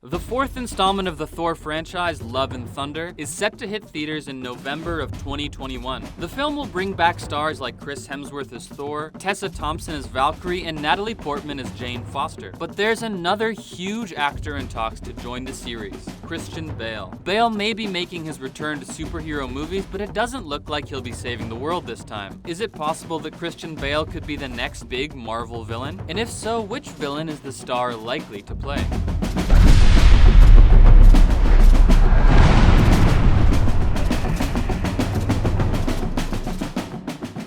The fourth installment of the Thor franchise, Love and Thunder, is set to hit theaters in November of 2021. The film will bring back stars like Chris Hemsworth as Thor, Tessa Thompson as Valkyrie, and Natalie Portman as Jane Foster. But there's another huge actor in talks to join the series, Christian Bale. Bale may be making his return to superhero movies, but it doesn't look like he'll be saving the world this time. Is it possible that Christian Bale could be the next big Marvel villain? And if so, which villain is the star likely to play?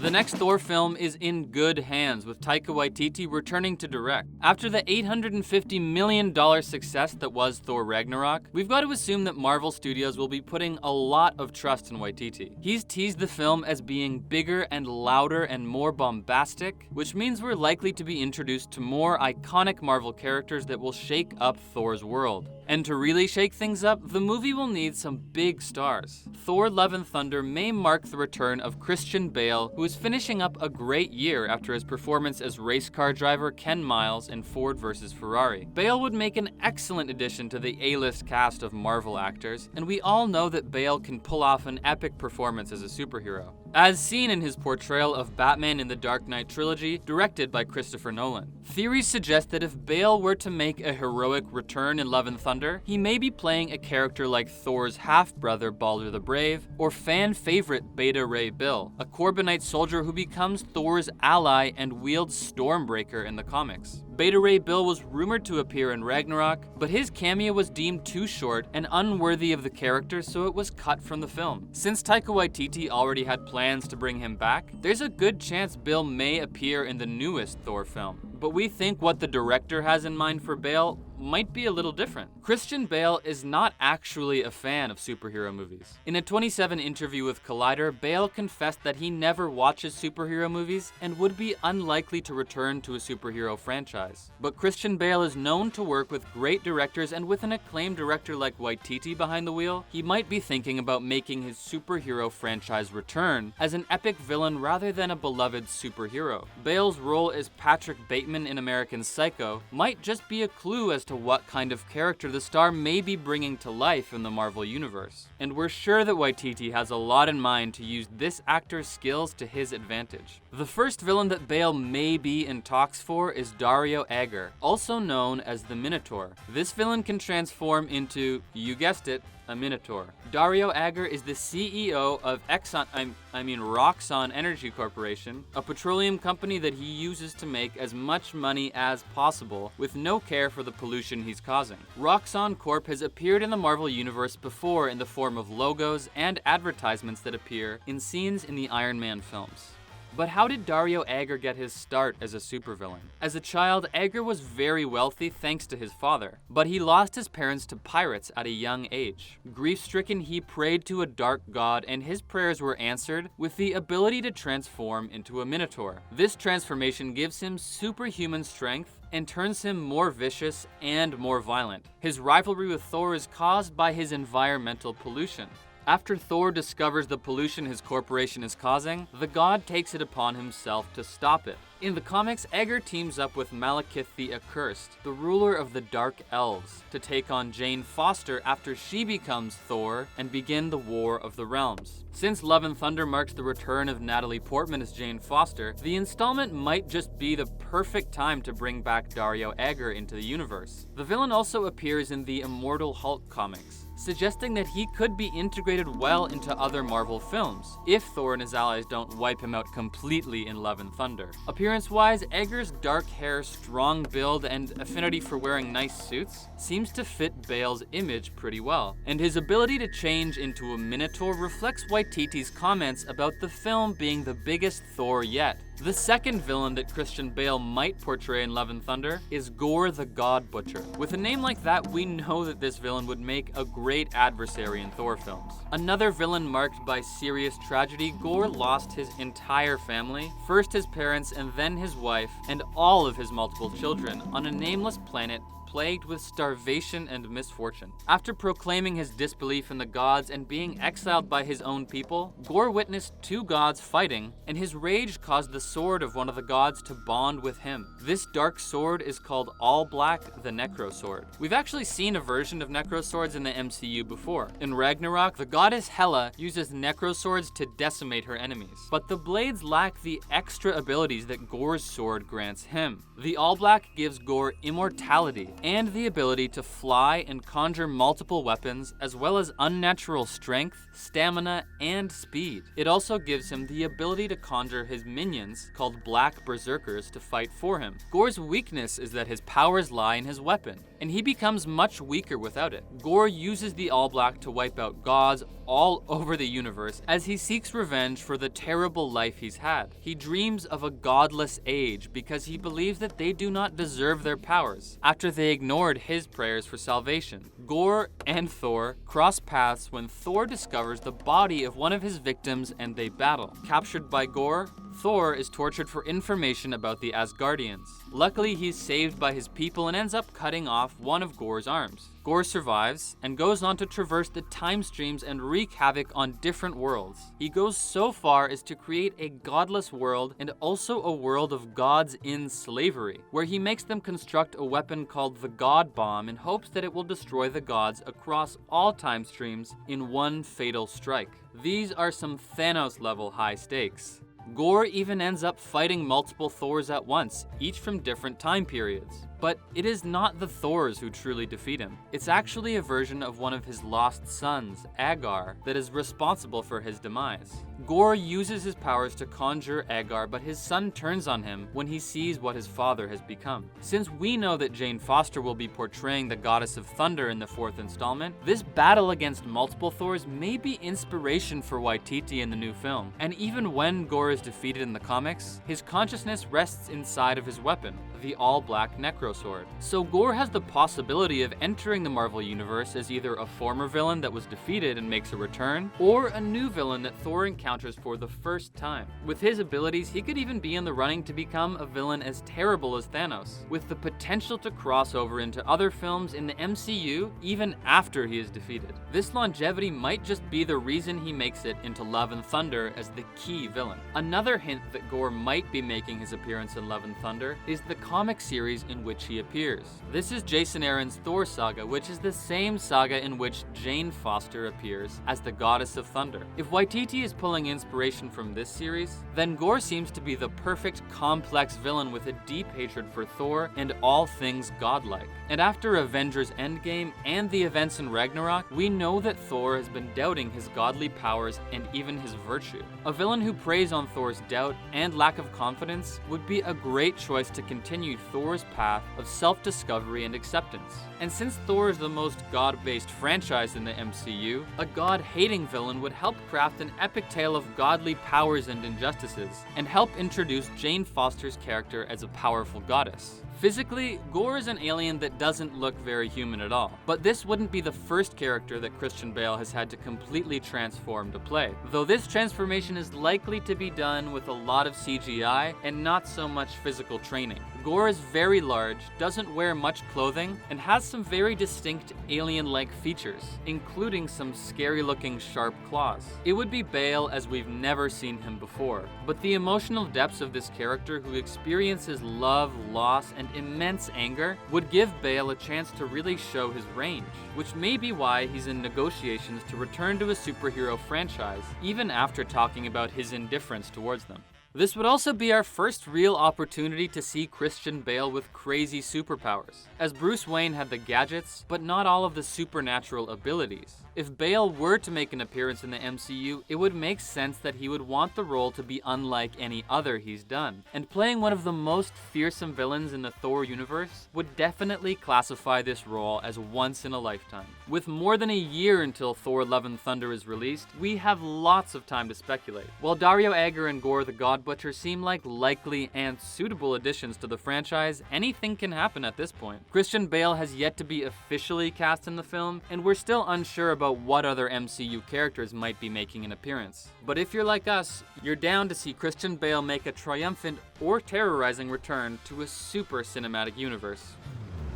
The next Thor film is in good hands, with Taika Waititi returning to direct. After the $850 million success that was Thor Ragnarok, we've got to assume that Marvel Studios will be putting a lot of trust in Waititi. He's teased the film as being bigger and louder and more bombastic, which means we're likely to be introduced to more iconic Marvel characters that will shake up Thor's world. And to really shake things up, the movie will need some big stars. Thor Love and Thunder may mark the return of Christian Bale, who is finishing up a great year after his performance as race car driver Ken Miles in Ford vs. Ferrari. Bale would make an excellent addition to the A-list cast of Marvel actors, and we all know that Bale can pull off an epic performance as a superhero, as seen in his portrayal of Batman in the Dark Knight trilogy, directed by Christopher Nolan. Theories suggest that if Bale were to make a heroic return in Love and Thunder, he may be playing a character like Thor's half-brother Balder the Brave, or fan favorite Beta Ray Bill, a Corbinite soldier who becomes Thor's ally and wields Stormbreaker in the comics. Beta Ray Bill was rumored to appear in Ragnarok, but his cameo was deemed too short and unworthy of the character, so it was cut from the film. Since Taika Waititi already had plans to bring him back, there's a good chance Bill may appear in the newest Thor film. But we think what the director has in mind for Bale might be a little different. Christian Bale is not actually a fan of superhero movies. In a 2017 interview with Collider, Bale confessed that he never watches superhero movies and would be unlikely to return to a superhero franchise. But Christian Bale is known to work with great directors, and with an acclaimed director like Waititi behind the wheel, he might be thinking about making his superhero franchise return as an epic villain rather than a beloved superhero. Bale's role as Patrick Bateman in American Psycho might just be a clue as to what kind of character the star may be bringing to life in the Marvel Universe. And we're sure that Waititi has a lot in mind to use this actor's skills to his advantage. The first villain that Bale may be in talks for is Daario Agar, also known as the Minotaur. This villain can transform into, you guessed it, a Minotaur. Daario Agar is the CEO of Roxxon Energy Corporation, a petroleum company that he uses to make as much money as possible with no care for the pollution he's causing. Roxxon Corp has appeared in the Marvel Universe before in the form of logos and advertisements that appear in scenes in the Iron Man films. But how did Daario Agar get his start as a supervillain? As a child, Agar was very wealthy thanks to his father, but he lost his parents to pirates at a young age. Grief-stricken, he prayed to a dark god, and his prayers were answered with the ability to transform into a Minotaur. This transformation gives him superhuman strength and turns him more vicious and more violent. His rivalry with Thor is caused by his environmental pollution. After Thor discovers the pollution his corporation is causing, the god takes it upon himself to stop it. In the comics, Agar teams up with Malekith the Accursed, the ruler of the Dark Elves, to take on Jane Foster after she becomes Thor and begin the War of the Realms. Since Love and Thunder marks the return of Natalie Portman as Jane Foster, the installment might just be the perfect time to bring back Daario Agar into the universe. The villain also appears in the Immortal Hulk comics, suggesting that he could be integrated well into other Marvel films, if Thor and his allies don't wipe him out completely in Love and Thunder. Appearance-wise, Agar's dark hair, strong build, and affinity for wearing nice suits seems to fit Bale's image pretty well, and his ability to change into a Minotaur reflects Waititi's comments about the film being the biggest Thor yet. The second villain that Christian Bale might portray in Love and Thunder is Gor the God Butcher. With a name like that, we know that this villain would make a great adversary in Thor films. Another villain marked by serious tragedy, Gor lost his entire family, first his parents and then his wife, and all of his multiple children, on a nameless planet plagued with starvation and misfortune. After proclaiming his disbelief in the gods and being exiled by his own people, Gor witnessed two gods fighting, and his rage caused the sword of one of the gods to bond with him. This dark sword is called All Black, the Necro Sword. We've actually seen a version of Necro Swords in the MCU before. In Ragnarok, the goddess Hela uses Necro Swords to decimate her enemies, but the blades lack the extra abilities that Gor's sword grants him. The All Black gives Gor immortality and the ability to fly and conjure multiple weapons, as well as unnatural strength, stamina, and speed. It also gives him the ability to conjure his minions, called Black Berserkers, to fight for him. Gor's weakness is that his powers lie in his weapon, and he becomes much weaker without it. Gor uses the All Black to wipe out gods all over the universe as he seeks revenge for the terrible life he's had. He dreams of a godless age because he believes that they do not deserve their powers after they ignored his prayers for salvation. Gor and Thor cross paths when Thor discovers the body of one of his victims and they battle. Captured by Gor, Thor is tortured for information about the Asgardians. Luckily, he's saved by his people and ends up cutting off one of Gor's arms. Gor survives and goes on to traverse the time streams and wreak havoc on different worlds. He goes so far as to create a godless world and also a world of gods in slavery, where he makes them construct a weapon called the God Bomb in hopes that it will destroy the gods across all time streams in one fatal strike. These are some Thanos-level high stakes. Gor even ends up fighting multiple Thors at once, each from different time periods. But it is not the Thors who truly defeat him. It's actually a version of one of his lost sons, Agar, that is responsible for his demise. Gor uses his powers to conjure Agar, but his son turns on him when he sees what his father has become. Since we know that Jane Foster will be portraying the goddess of thunder in the 4th installment, this battle against multiple Thors may be inspiration for Waititi in the new film. And even when Gor is defeated in the comics, his consciousness rests inside of his weapon, the all-black Necro Sword. So Gor has the possibility of entering the Marvel Universe as either a former villain that was defeated and makes a return, or a new villain that Thor encounters for the first time. With his abilities, he could even be in the running to become a villain as terrible as Thanos, with the potential to cross over into other films in the MCU even after he is defeated. This longevity might just be the reason he makes it into Love and Thunder as the key villain. Another hint that Gor might be making his appearance in Love and Thunder is the comic series in which he appears. This is Jason Aaron's Thor saga, which is the same saga in which Jane Foster appears as the goddess of thunder. If Waititi is pulling inspiration from this series, then Gor seems to be the perfect complex villain with a deep hatred for Thor and all things godlike. And after Avengers Endgame and the events in Ragnarok, we know that Thor has been doubting his godly powers and even his virtue. A villain who preys on Thor's doubt and lack of confidence would be a great choice to continue Thor's path of self-discovery and acceptance. And since Thor is the most god-based franchise in the MCU, a god-hating villain would help craft an epic tale of godly powers and injustices, and help introduce Jane Foster's character as a powerful goddess. Physically, Gor is an alien that doesn't look very human at all, but this wouldn't be the first character that Christian Bale has had to completely transform to play, though this transformation is likely to be done with a lot of CGI and not so much physical training. Gor is very large, doesn't wear much clothing, and has some very distinct alien-like features, including some scary-looking sharp claws. It would be Bale as we've never seen him before, but the emotional depths of this character who experiences love, loss, and immense anger would give Bale a chance to really show his range, which may be why he's in negotiations to return to a superhero franchise, even after talking about his indifference towards them. This would also be our first real opportunity to see Christian Bale with crazy superpowers, as Bruce Wayne had the gadgets, but not all of the supernatural abilities. If Bale were to make an appearance in the MCU, it would make sense that he would want the role to be unlike any other he's done, and playing one of the most fearsome villains in the Thor universe would definitely classify this role as once in a lifetime. With more than a year until Thor Love and Thunder is released, we have lots of time to speculate. While Daario Agar and Gor the God Butcher seem like likely and suitable additions to the franchise, anything can happen at this point. Christian Bale has yet to be officially cast in the film, and we're still unsure about what other MCU characters might be making an appearance. But if you're like us, you're down to see Christian Bale make a triumphant or terrorizing return to a super cinematic universe.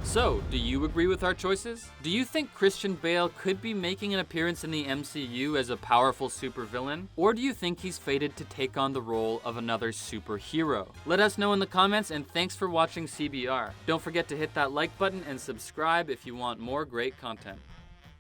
So, do you agree with our choices? Do you think Christian Bale could be making an appearance in the MCU as a powerful supervillain? Or do you think he's fated to take on the role of another superhero? Let us know in the comments, and thanks for watching CBR. Don't forget to hit that like button and subscribe if you want more great content.